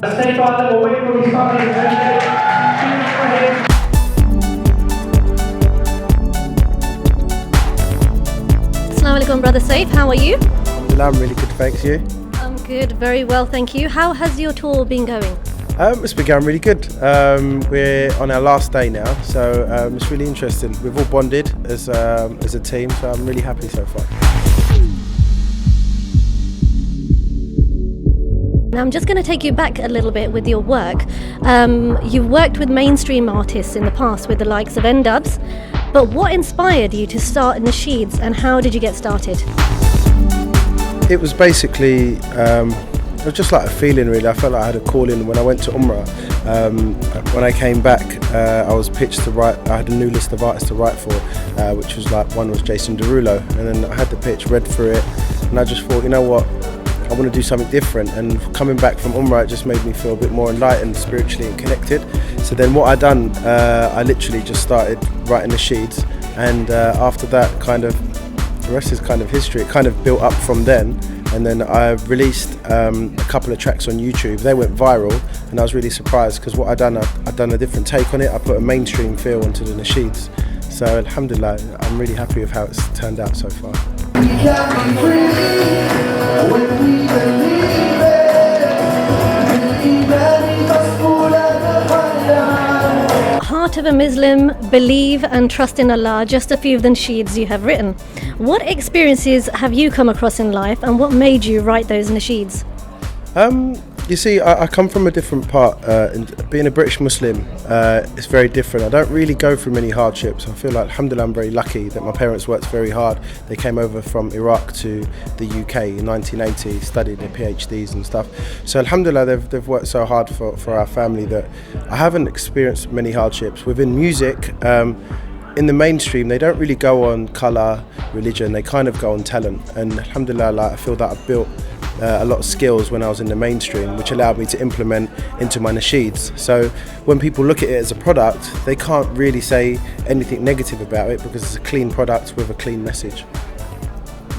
Saif Adam away from his family. Assalamu alaikum, brother Saif. How are you? I'm really good, thanks. You? I'm good, very well, thank you. How has your tour been going? It's been going really good. We're on our last day now, so it's really interesting. We've all bonded as a team, so I'm really happy so far. Now I'm just going to take you back a little bit with your work. You've worked with mainstream artists in the past with the likes of N-Dubz, but what inspired you to start Nasheeds and how did you get started? It was basically, it was just like a feeling really. I felt like I had a calling when I went to Umrah. When I came back, I was pitched to write, I had a new list of artists to write for, which was like, one was Jason Derulo, and then I had the pitch, read through it, and I just thought, you know what, I want to do something different. And coming back from Umrah, it just made me feel a bit more enlightened spiritually and connected. So then what I done, I literally just started writing Nasheeds, and after that, kind of, the rest is kind of history. It kind of built up from then, and then I released a couple of tracks on YouTube. They went viral, and I was really surprised because what I'd done a different take on it. I put a mainstream feel into the Nasheeds. So alhamdulillah, I'm really happy with how it's turned out so far. We can be free when we believe it. Heart of a Muslim, believe and trust in Allah, just a few of the Nasheeds you have written. What experiences have you come across in life and what made you write those Nasheeds? You see, I come from a different part. Being a British Muslim, it's very different. I don't really go through many hardships. I feel like, alhamdulillah, I'm very lucky that my parents worked very hard. They came over from Iraq to the UK in 1980, studied their PhDs and stuff. So alhamdulillah, they've worked so hard for our family that I haven't experienced many hardships. Within music, in the mainstream, they don't really go on colour, religion, they kind of go on talent. And alhamdulillah, like, I feel that I've built a lot of skills when I was in the mainstream, which allowed me to implement into my Nasheeds. So when people look at it as a product, they can't really say anything negative about it because it's a clean product with a clean message.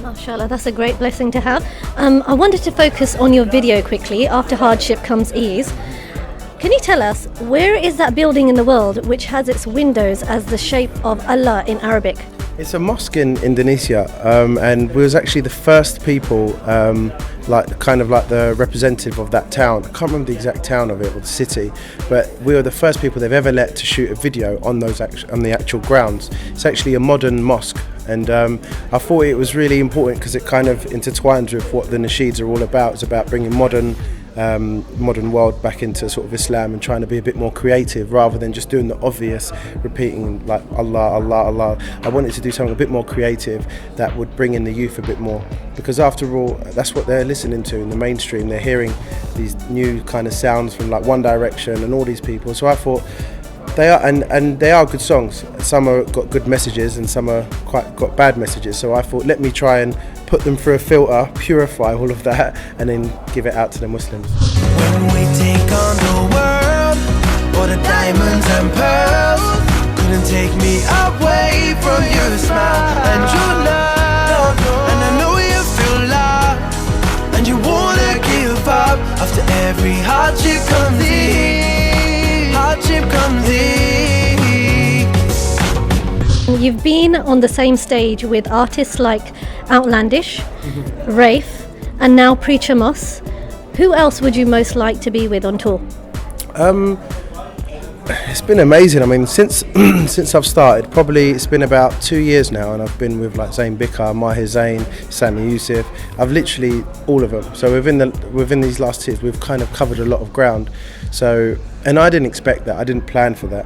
MashaAllah, that's a great blessing to have. I wanted to focus on your video quickly. After hardship comes ease. Can you tell us, where is that building in the world which has its windows as the shape of Allah in Arabic? It's a mosque in Indonesia, and we was actually the first people, like kind of like the representative of that town. I can't remember the exact town of it or the city, but we were the first people they've ever let to shoot a video on the actual grounds. It's actually a modern mosque, and I thought it was really important because it kind of intertwines with what the Nasheeds are all about. It's about bringing modern world back into sort of Islam and trying to be a bit more creative rather than just doing the obvious, repeating like Allah, Allah, Allah. I wanted to do something a bit more creative that would bring in the youth a bit more, because after all, that's what they're listening to in the mainstream. They're hearing these new kind of sounds from like One Direction and all these people. So I thought they are, and they are good songs. Some are got good messages and some are got bad messages. So I thought, let me try and put them through a filter, purify all of that, and then give it out to the Muslims. When we take on the world, all the diamonds and pearls, couldn't take me away from your smile and your love. And I know you feel lost, and you wanna give up. After every hardship comes in, hardship comes in. You've been on the same stage with artists like Outlandish, Rafe, and now Preacher Moss. Who else would you most like to be with on tour? It's been amazing. I mean, since I've started, probably it's been about 2 years now, and I've been with like Zayn Bikar, Mahir Zayn, Sami Yusuf. I've literally all of them. So within these last years, we've kind of covered a lot of ground. So, and I didn't expect that. I didn't plan for that.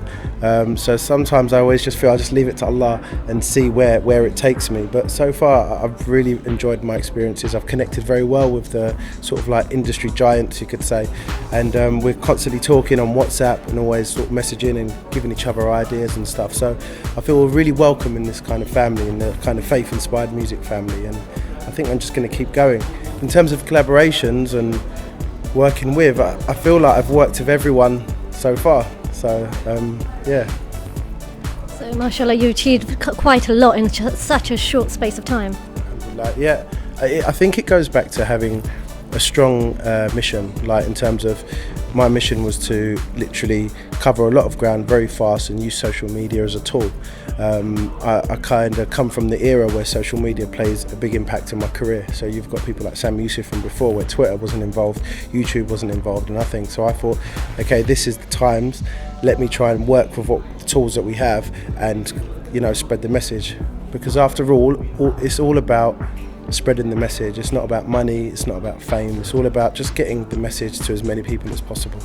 So sometimes I always just feel I just leave it to Allah and see where it takes me. But so far, I've really enjoyed my experiences. I've connected very well with the sort of like industry giants, you could say. And we're constantly talking on WhatsApp and always sort of messaging and giving each other ideas and stuff. So I feel really welcome in this kind of family, in the kind of faith-inspired music family. And I think I'm just going to keep going. In terms of collaborations and working with, I feel like I've worked with everyone so far. So yeah. So mashallah, you achieved quite a lot in such a short space of time. Yeah, I think it goes back to having a strong mission, like in terms of my mission was to literally cover a lot of ground very fast and use social media as a tool. I kind of come from the era where social media plays a big impact in my career. So you've got people like Sam Yusuf from before, where Twitter wasn't involved, YouTube wasn't involved, and nothing. So I thought, okay, this is the times. Let me try and work with what the tools that we have, and spread the message. Because after all, it's all about spreading the message. It's not about money, it's not about fame, it's all about just getting the message to as many people as possible.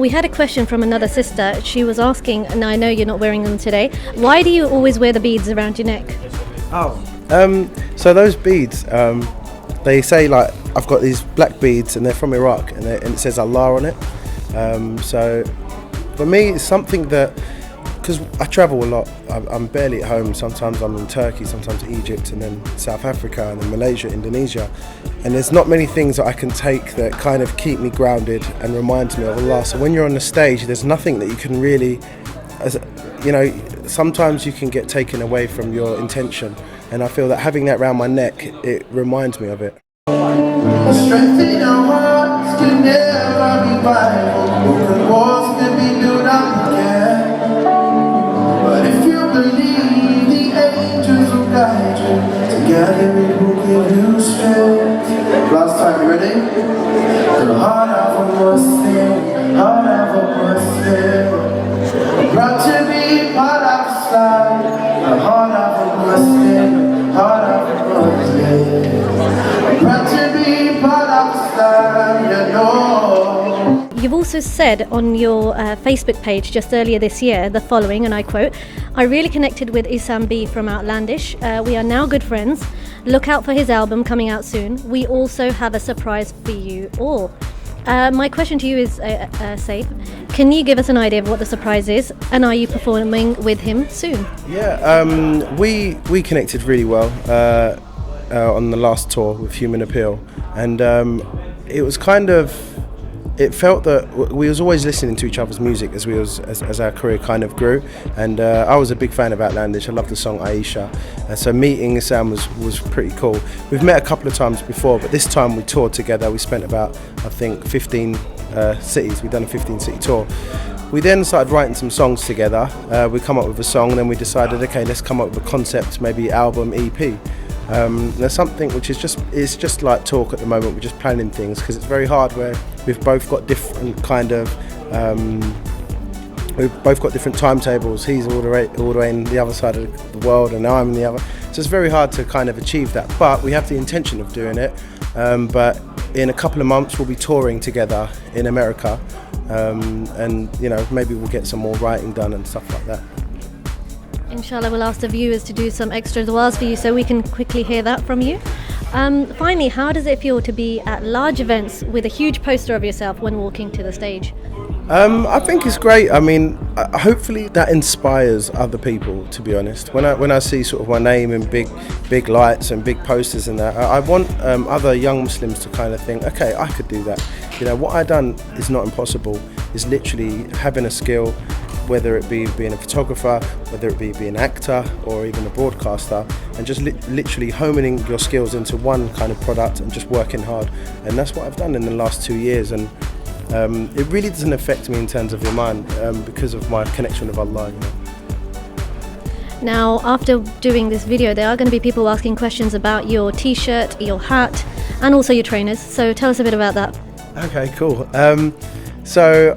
We had a question from another sister. She was asking, and I know you're not wearing them today, why do you always wear the beads around your neck? So those beads, they say, like, I've got these black beads and they're from Iraq, and it says Allah on it. So for me, it's something that, because I travel a lot, I'm barely at home. Sometimes I'm in Turkey, sometimes Egypt, and then South Africa, and then Malaysia, Indonesia. And there's not many things that I can take that kind of keep me grounded and reminds me of Allah. So when you're on the stage, there's nothing that you can really, sometimes you can get taken away from your intention. And I feel that having that around my neck, it reminds me of it. Strength in our hearts can never be rivaled. Broken walls can be built up again. But if you believe, the angels will guide you. Together we will give you strength. Last time, you ready? The heart of a Muslim, heart of a Muslim. Proud to be part of Islam. The heart of a Muslim, heart of a Muslim. Proud to be part of Islam, you know. You've also said on your Facebook page just earlier this year the following, and I quote, "I really connected with Isam B from Outlandish. We are now good friends. Look out for his album coming out soon. We also have a surprise for you all." My question to you is, Saif, can you give us an idea of what the surprise is, and are you performing with him soon? Yeah, we connected really well on the last tour with Human Appeal, and it was kind of, it felt that we was always listening to each other's music as our career kind of grew, and I was a big fan of Outlandish. I loved the song Aisha, so meeting Sam was pretty cool. We've met a couple of times before, but this time we toured together. We spent about, I think, 15 cities. We've done a 15-city tour. We then started writing some songs together. We come up with a song, and then we decided, okay, let's come up with a concept, maybe album, EP. There's something which is just like talk at the moment. We're just planning things because it's very hard where we've both got different kind of we've both got different timetables. He's all the way in the other side of the world, and I'm in the other. So it's very hard to kind of achieve that. But we have the intention of doing it. But in a couple of months we'll be touring together in America, and maybe we'll get some more writing done and stuff like that. Inshallah, we'll ask the viewers to do some extra duas for you so we can quickly hear that from you. Finally, how does it feel to be at large events with a huge poster of yourself when walking to the stage? I think it's great. I mean, hopefully that inspires other people, to be honest. When I see sort of my name in big lights and big posters and that, I want other young Muslims to kind of think, okay, I could do that. What I've done is not impossible. It's literally having a skill, whether it be being a photographer, whether it be being an actor or even a broadcaster, and just literally homing your skills into one kind of product and just working hard. And that's what I've done in the last 2 years. And it really doesn't affect me in terms of Iman because of my connection with Allah. Now, after doing this video, there are going to be people asking questions about your t-shirt, your hat, and also your trainers. So tell us a bit about that. Okay, cool. So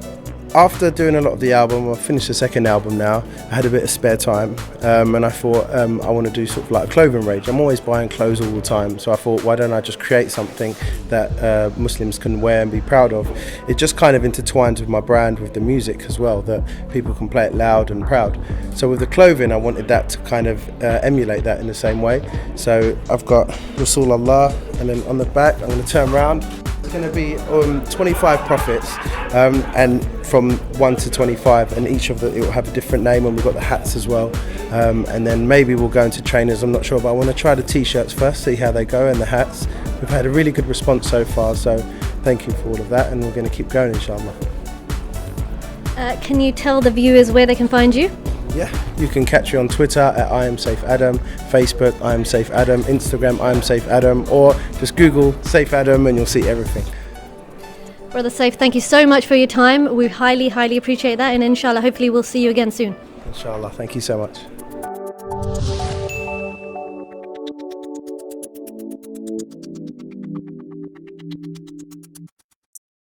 after doing a lot of the album, I've finished the second album now. I had a bit of spare time, and I thought I want to do sort of like a clothing range. I'm always buying clothes all the time, so I thought, why don't I just create something that Muslims can wear and be proud of? It just kind of intertwines with my brand, with the music as well, that people can play it loud and proud. So with the clothing, I wanted that to kind of emulate that in the same way. So I've got Rasul Allah, and then on the back, I'm going to turn around. It's going to be 25 prophets, and from 1 to 25, and each of it will have a different name, and we've got the hats as well, and then maybe we'll go into trainers, I'm not sure, but I want to try the t-shirts first, see how they go, and the hats. We've had a really good response so far, so thank you for all of that, and we're going to keep going, inshallah. Can you tell the viewers where they can find you? Yeah, you can catch me on Twitter at I am Saif Adam, Facebook I am Saif Adam, Instagram I am Saif Adam, or just Google Saif Adam and you'll see everything. Brother Saif, thank you so much for your time. We highly, highly appreciate that, and inshallah, hopefully we'll see you again soon. Inshallah. Thank you so much.